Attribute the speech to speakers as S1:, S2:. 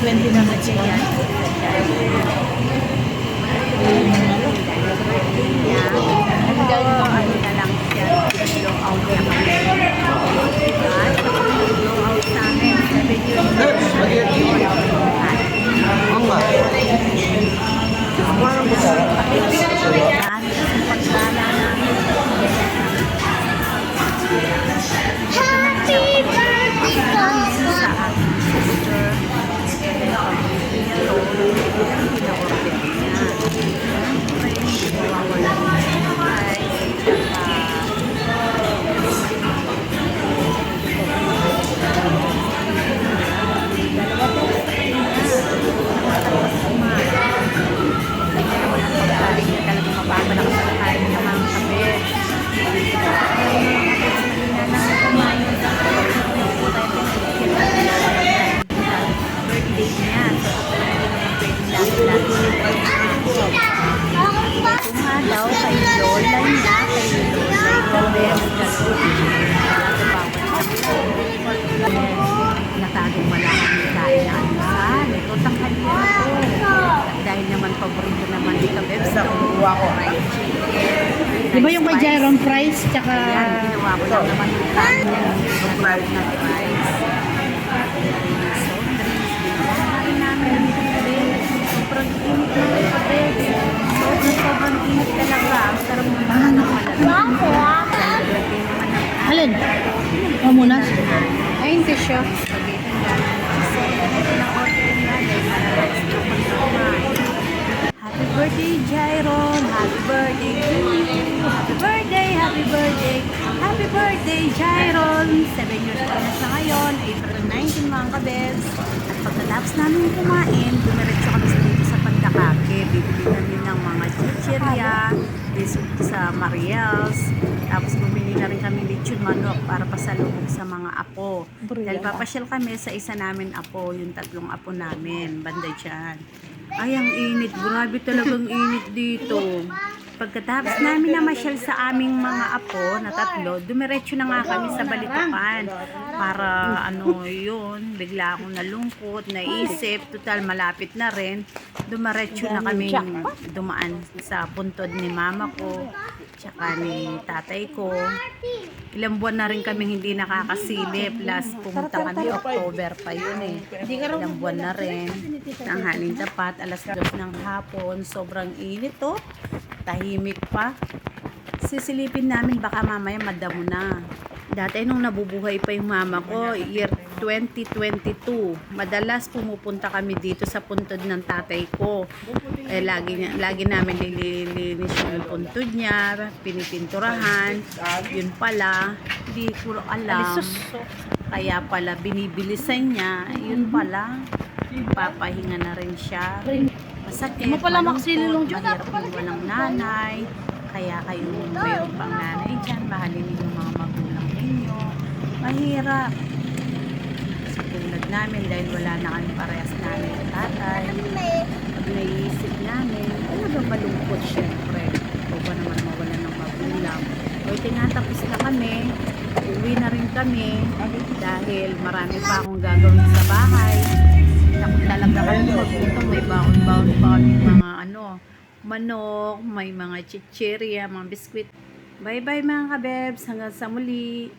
S1: 20 na sa siya.
S2: Ano na lang siya, blow out niya kami. At blow out sa amin, 7 years old.
S3: Happy birthday,
S2: daw kay Lola niya, kay Lola nakagong wala kami kain na almusal. Ito tanghali na to. Dahil naman paborito naman ni Kabeb sa kuha ko fried chicken.
S1: Di ba yung may gyron fries? Tsaka...
S2: Ayan, ginawa ko lang naman yung kain yung fried na fries. Kain namin sobrang init na ito, Kabeb. Sobrang init talaga. Ang sarap ng mga
S1: Alin? O muna? Ay, hindi siya.
S2: Happy birthday, Jairon! Happy birthday to you! Happy birthday! Happy birthday! Happy birthday, Jairon! 7 years old na siya ngayon, April 19 mga kabebs. At pagkatapos namin kumain, dumiretso kami dito sa Pandakake. Bibili namin ng mga chichirya, dito sa Mariels. Tapos bumili na rin kami lechon manok para pasalubong sa mga apo. Dahil papasyal kami sa isa namin apo, yung 3 apo namin, banda dyan. Ay, ang init. Grabe talagang init dito. Pagkatapos namin namasyal sa aming mga apo na 3, dumiretso na nga kami sa Balitukan. Para yun, bigla akong nalungkot, naisip, total malapit na rin. Dumiretso na kami dumaan sa puntod ni mama ko, tsaka ni tatay ko. Ilang buwan na rin kami hindi nakakasilip. Last pumunta kami, October pa yun eh. Ilang buwan na rin. Tanghaling tapat, alas 2 ng hapon. Sobrang init oh. Tahimik pa. Sisilipin namin baka mamaya madamo na. Dati nung nabubuhay pa yung mama ko, year 2022, madalas pumupunta kami dito sa puntod ng tatay ko. Lagi namin nililinis yung puntod niya, pinipinturahan. Yun pala, hindi ko alam. Kaya pala binibilisan niya. Yun pala, papahinga na rin siya. Masakit, malungkot, mahirap yung walang nanay. Kaya kayong mayroon pang nanay dyan, mahalin yung mga magulang ninyo. Mahirap. Sa tulad namin, dahil wala na kami parehas namin at tatay. Pag naiisip namin, talagang malungkot syempre. O ba naman mawala ng magulang. O tinatapos na kami, uwi na rin kami, dahil marami pa akong gagawin sa bahay. Talaga kami magpunta, may baon-baon pa kami mga manok, may mga chichirya, mga biskwit. Bye bye mga kabebs, hanggang sa muli.